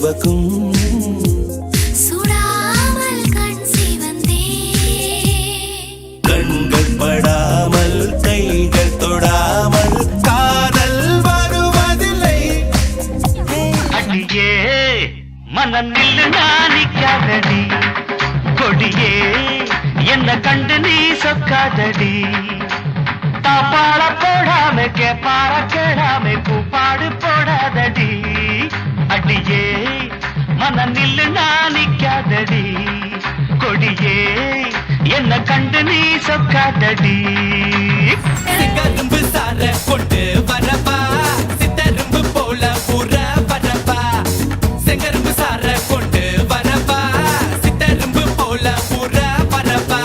சிவக்கும் சுடாமல் கண் சிவந்தே கண்கள் படாமல் கைகள் தொடாமல் காதல் வருவதில்லை. அடியே மனநில் நாணிக்காதடி கொடியே என்ன கண்டு நீ சொக்காதடி தாப்பாள போடாம கேப்பார கேடாம பூப்பாடு போடாதடி அடியே மனநில் நாணிக்காதடி கொடியே என்ன கண்டு நீ சொக்காதடி. சிகரும்பு சார கொண்டு வரப்பா சித்தரும்பு போல புற வரப்பா செங்கரும்பு சார கொண்டு வரப்பா சித்தரும்பு போல புற வரப்பா.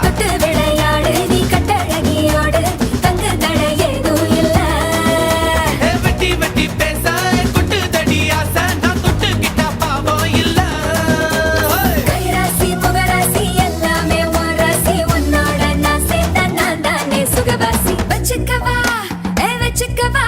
தொட்டு விளையாடு நீ கட்டழகியோடு தங்க தட ஏதும் இல்ல வெட்டி வெட்டி பேச கொட்டு தடி ஆசை நான் தொட்டுக்கிட்ட பாவம் இல்ல. கைராசி புகராசி எல்லாமே உன் ராசி உன்னோட நான் சேர்ந்த நான் தானே சுகவாசி வச்சுக்கவா வச்சுக்கவா